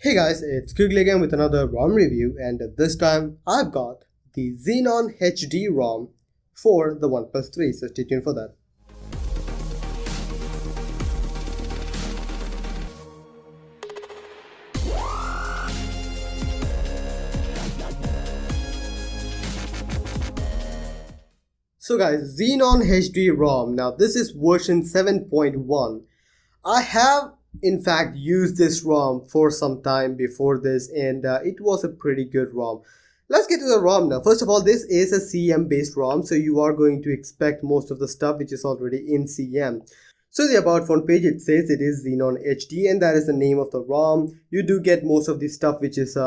Hey guys, it's Quickly again with another ROM review, and this time I've got the XenonHD ROM for the OnePlus 3, so stay tuned for that. So guys, XenonHD ROM, now this is version 7.1. I have in fact used this ROM for some time before this, and it was a pretty good ROM. Let's get to the ROM now. First of all, this is a CM based ROM, so you are going to expect most of the stuff which is already in CM. So the about phone page, it says it is XenonHD, and that is the name of the ROM. You do get most of the stuff which is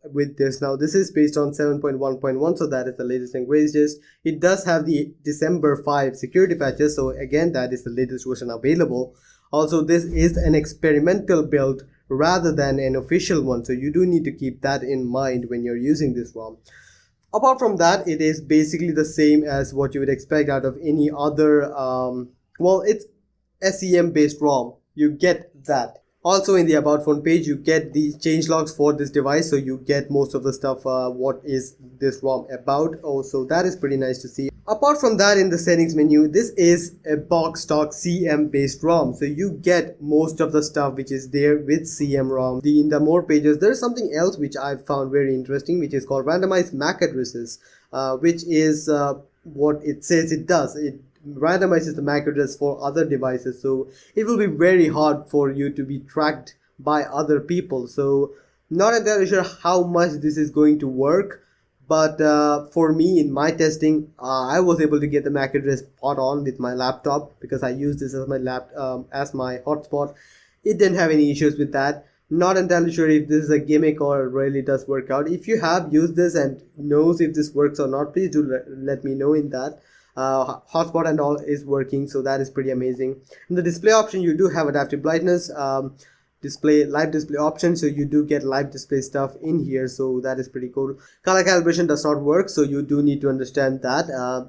with this. Now this is based on 7.1.1, so that is the latest and greatest. It does have the December 5 security patches, so again that is the latest version available. Also, this is an experimental build rather than an official one, so you do need to keep that in mind when you're using this ROM. Apart from that, it is basically the same as what you would expect out of any other, well, it's SEM based ROM. You get that. Also in the about phone page, you get the changelogs for this device, so you get most of the stuff what is this ROM about. Also, that is pretty nice to see. Apart from that, in the settings menu, this is a box stock CM based ROM, so you get most of the stuff which is there with CM ROM. In the more pages, there is something else which I found very interesting, which is called randomized MAC addresses, which is what it says it does. It randomizes the MAC address for other devices, so it will be very hard for you to be tracked by other people. So not entirely sure how much this is going to work, but for me in my testing, I was able to get the MAC address spot on with my laptop because I used this as my as my hotspot. It didn't have any issues with that. Not entirely sure if this is a gimmick or it really does work out. If you have used this and knows if this works or not, please do let me know in that. Hotspot and all is working, so that is pretty amazing. In the display option, you do have adaptive brightness, live display option, so you do get live display stuff in here, so that is pretty cool. Color calibration does not work, so you do need to understand that.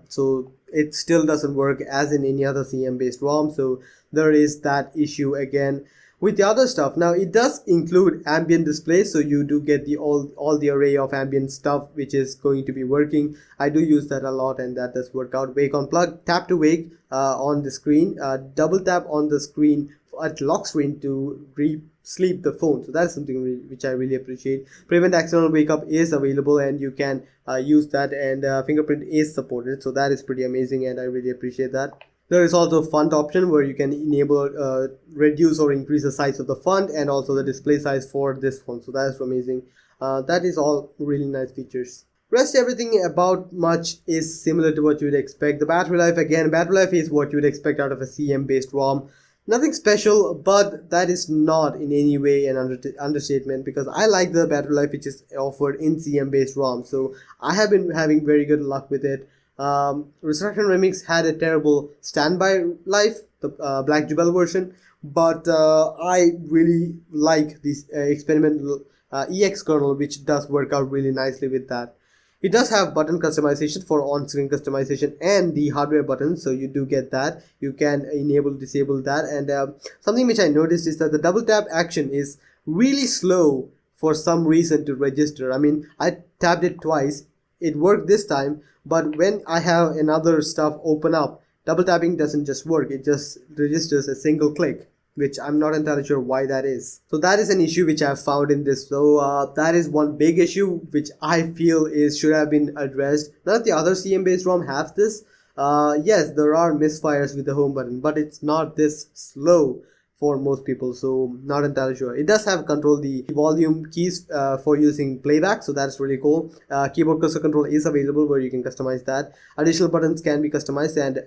So it still doesn't work as in any other CM based ROM, so there is that issue again with the other stuff. Now it does include ambient display, so you do get the all the array of ambient stuff which is going to be working. I do use that a lot, and that does work out. Wake on plug, tap to wake on the screen, double tap on the screen at lock screen to sleep the phone, so that's something which I really appreciate. Prevent accidental wake up is available, and you can use that, and fingerprint is supported, so that is pretty amazing, and I really appreciate that. There is also a font option where you can enable reduce or increase the size of the font, and also the display size for this phone, so that is amazing. That is all really nice features. Rest everything about much is similar to what you would expect. The battery life, again, battery life is what you would expect out of a CM based ROM. Nothing special, but that is not in any way an understatement, because I like the battery life which is offered in CM based ROM, so I have been having very good luck with it. Resurrection Remix had a terrible standby life, the Black Jubel version, but I really like this experimental EX kernel, which does work out really nicely with that. It does have button customization for on-screen customization and the hardware buttons, so you do get that. You can enable, disable that, and something which I noticed is that the double tap action is really slow for some reason to register. I mean, I tapped it twice, it worked this time, but when I have another stuff open up, double tapping doesn't just work, it just registers a single click, which I'm not entirely sure why that is. So that is an issue which I've found in this. So that is one big issue which I feel should have been addressed. None of the other CM based ROM have this. Yes, there are misfires with the home button, but it's not this slow for most people, so not entirely sure. It does have control the volume keys for using playback, so that's really cool. Keyboard cursor control is available where you can customize that. Additional buttons can be customized, and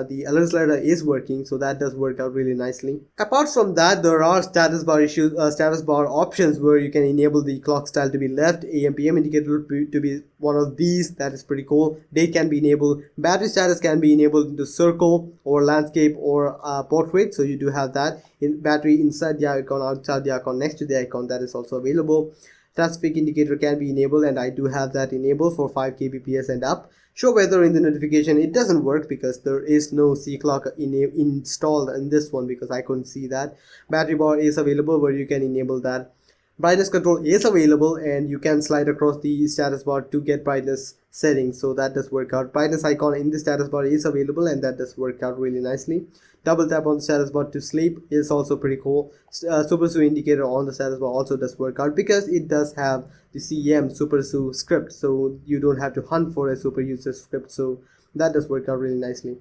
the alert slider is working, so that does work out really nicely. Apart from that, there are status bar options where you can enable the clock style to be left, AM/PM indicator to be one of these. That is pretty cool. Date can be enabled. Battery status can be enabled into circle or landscape or portrait, so you do have that. In battery inside the icon, outside the icon, next to the icon, that is also available. Traffic indicator can be enabled, and I do have that enabled for 5 kbps and up. Show weather in the notification, it doesn't work because there is no C clock installed in this one, because I couldn't see that. Battery bar is available where you can enable that. Brightness control is available, and you can slide across the status bar to get brightness settings, so that does work out. Brightness icon in the status bar is available, and that does work out really nicely. Double tap on the status bar to sleep is also pretty cool. Super Sue indicator on the status bar also does work out because it does have the CM Super Sue script, so you don't have to hunt for a super user script, so that does work out really nicely.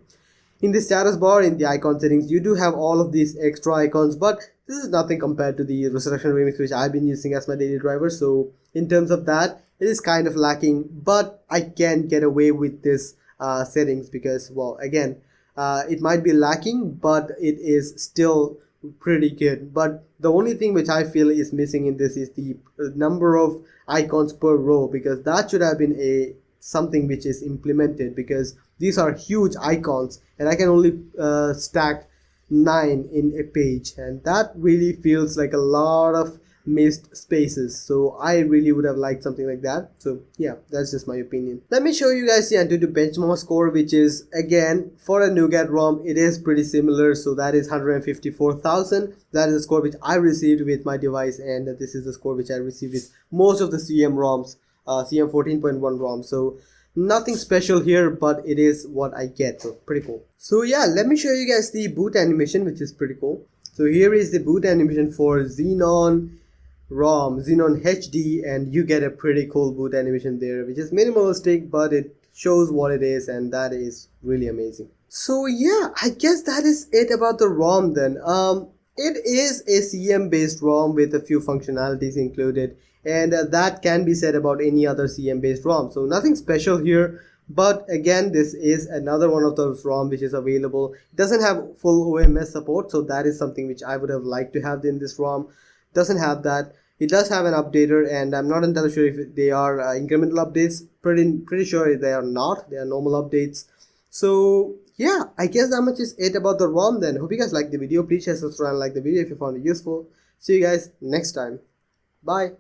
In the status bar, in the icon settings, you do have all of these extra icons, but this is nothing compared to the Resurrection Remix, which I've been using as my daily driver. So in terms of that, it is kind of lacking, but I can get away with this settings because, well, again, it might be lacking, but it is still pretty good. But the only thing which I feel is missing in this is the number of icons per row, because that should have been something which is implemented, because these are huge icons and I can only stack 9 in a page, and that really feels like a lot of missed spaces. So I really would have liked something like that. So yeah, that's just my opinion. Let me show you guys the Antutu benchmark score, which is, again, for a Nougat ROM, it is pretty similar. So that is 154,000. That is the score which I received with my device, and this is the score which I received with most of the CM ROMs, CM 14.1 ROM. So nothing special here, but it is what I get, so pretty cool. So yeah, let me show you guys the boot animation, which is pretty cool. So here is the boot animation for Xenon ROM, XenonHD, and you get a pretty cool boot animation there, which is minimalistic, but it shows what it is, and that is really amazing. So yeah, I guess that is it about the ROM then. It is a CM based ROM with a few functionalities included, and that can be said about any other CM based ROM. So nothing special here, but again, this is another one of those ROM which is available. It doesn't have full OMS support, so that is something which I would have liked to have in this ROM. Doesn't have that. It does have an updater, and I'm not entirely sure if they are incremental updates. Pretty sure they are not. They are normal updates. So yeah, I guess that much is it about the ROM then. Hope you guys liked the video. Please share, subscribe, and like the video if you found it useful. See you guys next time. Bye.